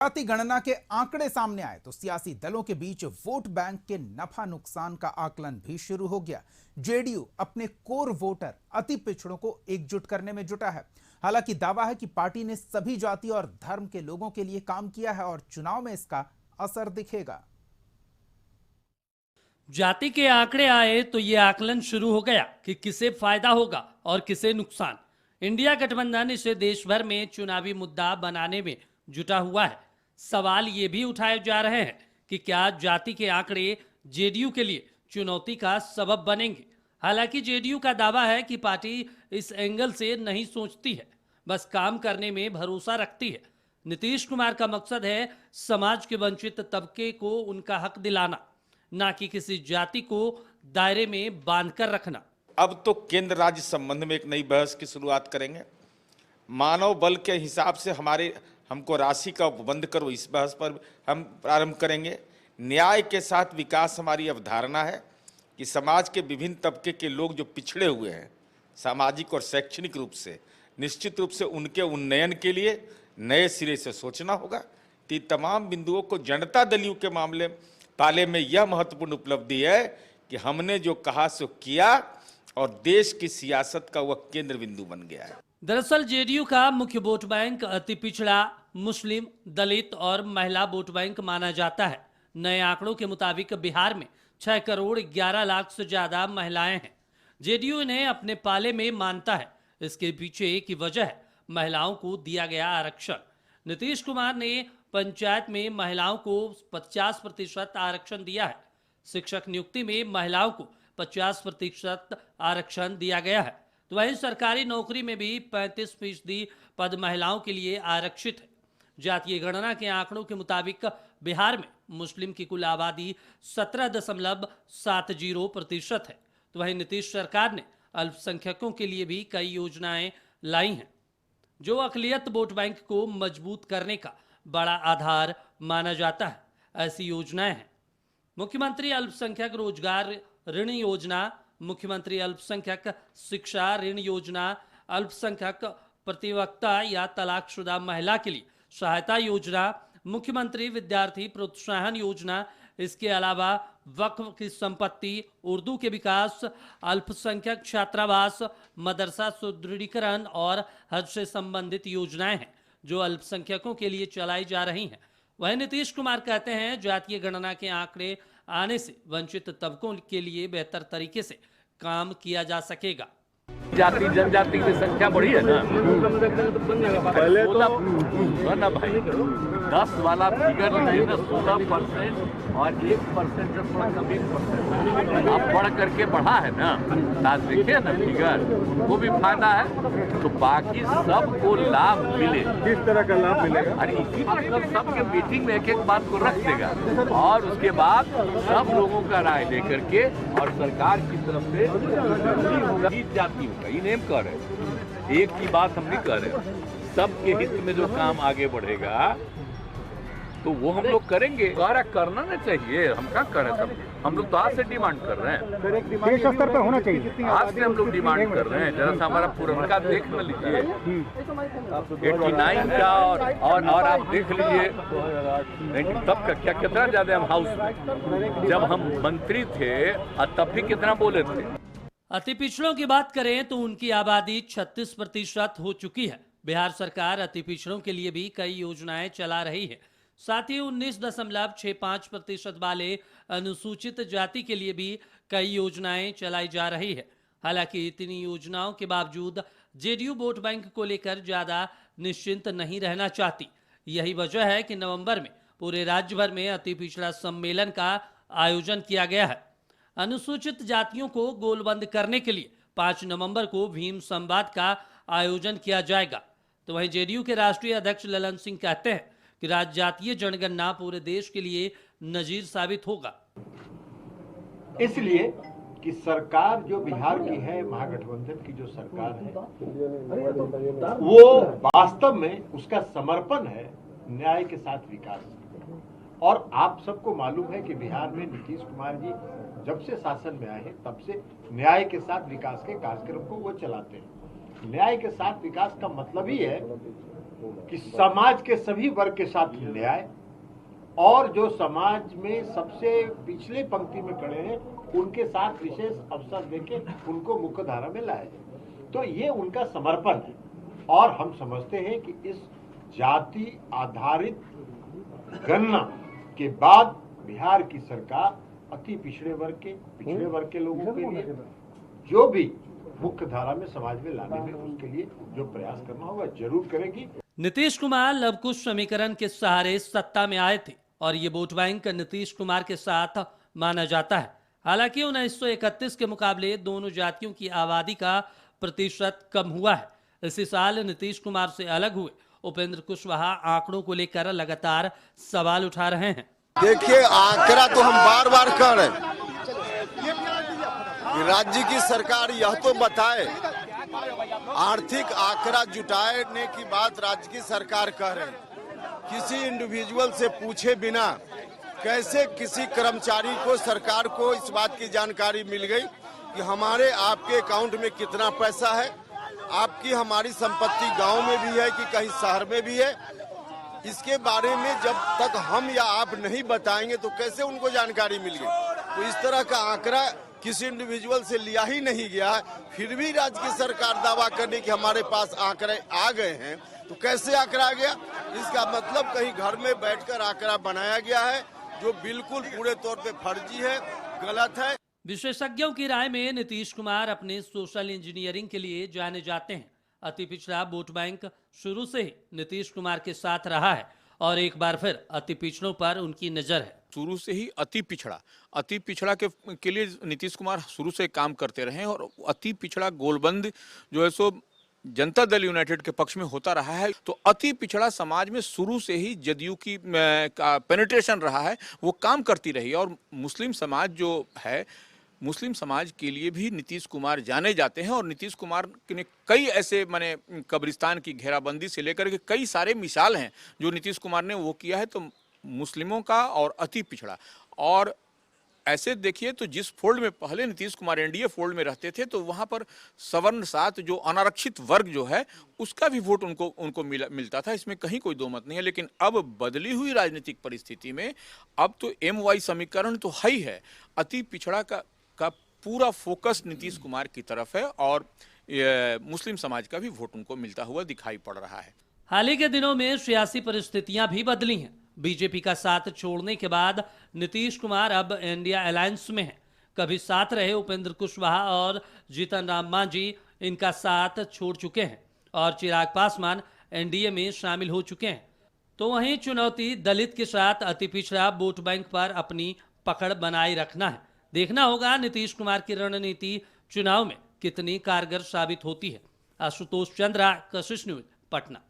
जाति गणना के आंकड़े सामने आए तो सियासी दलों के बीच वोट बैंक के नफा नुकसान का आकलन भी शुरू हो गया। जेडीयू अपने कोर वोटर अति पिछड़ों को एकजुट करने में जुटा है। हालांकि दावा है कि पार्टी ने सभी जाति और धर्म के लोगों के लिए काम किया है और चुनाव में इसका असर दिखेगा। जाति के आंकड़े आए तो ये आकलन शुरू हो गया कि किसे फायदा होगा और किसे नुकसान। इंडिया गठबंधन इसे देश भर में चुनावी मुद्दा बनाने में जुटा हुआ है। सवाल ये भी उठाए जा रहे हैं कि क्या जाति के आंकड़े जेडीयू के लिए चुनौती का सबब बनेंगे। हालांकि जेडीयू का दावा है कि पार्टी इस एंगल से नहीं सोचती है, बस काम करने में भरोसा रखती है। नीतीश कुमार का मकसद है समाज के वंचित तबके को उनका हक दिलाना, ना कि किसी जाति को दायरे में बांधकर रखना। अब तो केंद्र राज्य संबंध में एक नई बहस की शुरुआत करेंगे। मानव बल के हिसाब से हमको राशि का उपबंध करो, इस बहस पर हम प्रारंभ करेंगे। न्याय के साथ विकास हमारी अवधारणा है कि समाज के विभिन्न तबके के लोग जो पिछड़े हुए हैं सामाजिक और शैक्षणिक रूप से, निश्चित रूप से उनके उन्नयन के लिए नए सिरे से सोचना होगा। तो तमाम बिंदुओं को जनता दलियों के मामले पाले में यह महत्वपूर्ण उपलब्धि है कि हमने जो कहा सो किया और देश की सियासत का वह केंद्र बिंदु बन गया है। दरअसल जेडीयू का मुख्य वोट बैंक अति पिछड़ा, मुस्लिम, दलित और महिला वोट बैंक माना जाता है। नए आंकड़ों के मुताबिक बिहार में 6 करोड़ 11 लाख से ज्यादा महिलाएं हैं। जेडीयू इन्हें अपने पाले में मानता है। इसके पीछे की वजह है महिलाओं को दिया गया आरक्षण। नीतीश कुमार ने पंचायत में महिलाओं को 50% आरक्षण दिया है। शिक्षक नियुक्ति में महिलाओं को 50% आरक्षण दिया गया है। तो वहीं सरकारी नौकरी में भी 35% पद महिलाओं के लिए आरक्षित है। जातीय गणना के आंकड़ों के मुताबिक बिहार में मुस्लिम की कुल आबादी 17.70% है। तो वहीं नीतीश सरकार ने अल्पसंख्यकों के लिए भी कई योजनाएं लाई हैं, जो अकलियत वोट बैंक को मजबूत करने का बड़ा आधार माना जाता है। ऐसी योजनाएं हैं मुख्यमंत्री अल्पसंख्यक रोजगार ऋण योजना, मुख्यमंत्री अल्पसंख्यक शिक्षा ऋण योजना, अल्पसंख्यक प्रतिवक्ता या तलाकशुदा महिला के लिए सहायता योजना, मुख्यमंत्री विद्यार्थी प्रोत्साहन योजना। इसके अलावा वक्फ की संपत्ति, उर्दू के विकास, अल्पसंख्यक छात्रावास, मदरसा सुदृढ़ीकरण और हज से संबंधित योजनाएं हैं जो अल्पसंख्यकों के लिए चलाई जा रही हैं। वहीं नीतीश कुमार कहते हैं जातीय गणना के आंकड़े आने से वंचित तबकों के लिए बेहतर तरीके से काम किया जा सकेगा। जाति जनजाति की संख्या बढ़ी है ना, पहले तो ना भाई 10 वाला फिगर लीजिए ना, 16% और 1% से थोड़ा कम 1% अब बढ़ करके बढ़ा है ना। आज देखिए ना फिगर, उनको भी फायदा है तो बाकी सबको लाभ मिले। किस तरह का लाभ मिलेगा? अरे इसी मतलब सबके मीटिंग में एक एक बात को रख देगा और उसके बाद सब लोगों का राय लेकर के और सरकार की तरफ से होगा जाति होगा। ये नेम कर रहे, एक की बात हम नहीं कर रहे। सबके हित में जो काम आगे बढ़ेगा तो वो हम लोग करेंगे। कार्य करना ना चाहिए, हम क्या करें सब। हम लोग तो आज से डिमांड कर रहे हैं, देश स्तर पर होना चाहिए। आज से हम लोग डिमांड कर रहे हैं। जरा सा हमारा पुरनका देख न लीजिए 89 का और आप देख लीजिए तब का क्या, कितना ज्यादा हम हाउस में जब हम मंत्री थे तब भी कितना बोले थे। अति पिछड़ों की बात करें तो उनकी आबादी 36% हो चुकी है। बिहार सरकार अति पिछड़ों के लिए भी कई योजनाएं चला रही है। साथ ही 19.65% वाले अनुसूचित जाति के लिए भी कई योजनाएं चलाई जा रही है। हालांकि इतनी योजनाओं के बावजूद जेडीयू वोट बैंक को लेकर ज्यादा निश्चिंत नहीं रहना चाहती। यही वजह है कि नवंबर में पूरे राज्य भर में अति पिछड़ा सम्मेलन का आयोजन किया गया है। अनुसूचित जातियों को गोलबंद करने के लिए 5 नवंबर को भीम संवाद का आयोजन किया जाएगा। तो वहीं जेडीयू के राष्ट्रीय अध्यक्ष ललन सिंह कहते हैं कि राज्य जातीय जनगणना पूरे देश के लिए नजीर साबित होगा। इसलिए कि सरकार जो बिहार की है, महागठबंधन की जो सरकार है, वो वास्तव में उसका समर्पण है न्याय के साथ विकास। और आप सबको मालूम है कि बिहार में नीतीश कुमार जी जब से शासन में आए हैं तब से न्याय के साथ विकास के कार्यक्रम को वो चलाते हैं। न्याय के साथ विकास का मतलब ही है कि समाज के सभी वर्ग के साथ न्याय और जो समाज में सबसे पिछले पंक्ति में खड़े हैं उनके साथ विशेष अवसर देके उनको मुख्य धारा में लाया जाए। तो ये उनका समर्पण है और हम समझते हैं कि इस जाति आधारित गणना के बाद बिहार की सरकार अति पिछड़े वर्ग के लोगों के लिए जो भी मुख्य धारा में समाज में लाने में उसके लिए जो प्रयास करना होगा जरूर करेगी। नीतीश कुमार लवकुश समीकरण के सहारे सत्ता में आए थे और ये वोट बैंक नीतीश कुमार के साथ माना जाता है। हालांकि 1931 के मुकाबले दोनों जातियों की आबादी का प्रतिशत कम हुआ है। इसी साल नीतीश कुमार से अलग हुए उपेंद्र कुशवाहा आंकड़ों को लेकर लगातार सवाल उठा रहे हैं। देखिए, आंकड़ा तो हम बार बार कह रहे हैं कि राज्य की सरकार यह तो बताए, आर्थिक आंकड़ा जुटाने की बात राज्य की सरकार कह रहे हैं। किसी इंडिविजुअल से पूछे बिना कैसे किसी कर्मचारी को, सरकार को इस बात की जानकारी मिल गई कि हमारे आपके अकाउंट में कितना पैसा है, आपकी हमारी संपत्ति गांव में भी है कि कहीं शहर में भी है। इसके बारे में जब तक हम या आप नहीं बताएंगे तो कैसे उनको जानकारी मिल गई। तो इस तरह का आंकड़ा किसी इंडिविजुअल से लिया ही नहीं गया है, फिर भी राज्य की सरकार दावा करने कि हमारे पास आंकड़े आ गए हैं। तो कैसे आंकड़ा आ गया? इसका मतलब कहीं घर में बैठकर आंकड़ा बनाया गया है, जो बिल्कुल पूरे तौर पे फर्जी है, गलत है। विशेषज्ञों की राय में नीतीश कुमार अपने सोशल इंजीनियरिंग के लिए जाने जाते हैं। अति पिछड़ा वोट बैंक शुरू से ही नीतीश कुमार के साथ रहा है और एक बार फिर अति पिछड़ों पर उनकी नजर है। शुरू से ही अति पिछड़ा के लिए नीतीश कुमार शुरू से काम करते रहे और अति पिछड़ा गोलबंद जो है सो जनता दल यूनाइटेड के पक्ष में होता रहा है। तो अति पिछड़ा समाज में शुरू से ही जदयू की पेनिट्रेशन रहा है, वो काम करती रही। और मुस्लिम समाज जो है, मुस्लिम समाज के लिए भी नीतीश कुमार जाने जाते हैं और नीतीश कुमार ने कई ऐसे माने कब्रिस्तान की घेराबंदी से लेकर के कई सारे मिसाल हैं जो नीतीश कुमार ने वो किया है। तो मुस्लिमों का और अति पिछड़ा, और ऐसे देखिए तो जिस फोल्ड में पहले नीतीश कुमार एनडीए फोल्ड में रहते थे तो वहां पर सवर्ण साथ जो अनारक्षित वर्ग जो है उसका भी वोट उनको मिलता था, इसमें कहीं कोई दो मत नहीं है। लेकिन अब बदली हुई राजनीतिक परिस्थिति में अब तो MY समीकरण तो है ही है, अति पिछड़ा का पूरा फोकस नीतीश कुमार की तरफ है और मुस्लिम समाज का भी वोट उनको मिलता हुआ दिखाई पड़ रहा है। हाल ही के दिनों में सियासी परिस्थितियां भी बदली हैं। बीजेपी का साथ छोड़ने के बाद नीतीश कुमार अब इंडिया अलायंस में हैं। कभी साथ रहे उपेंद्र कुशवाहा और जीतन राम मांझी इनका साथ छोड़ चुके हैं और चिराग पासवान एनडीए में शामिल हो चुके हैं। तो वहीं चुनौती दलित के साथ अति पिछड़ा वोट बैंक पर अपनी पकड़ बनाए रखना है। देखना होगा नीतीश कुमार की रणनीति चुनाव में कितनी कारगर साबित होती है। आशुतोष चंद्रा, कशिश न्यूज, पटना।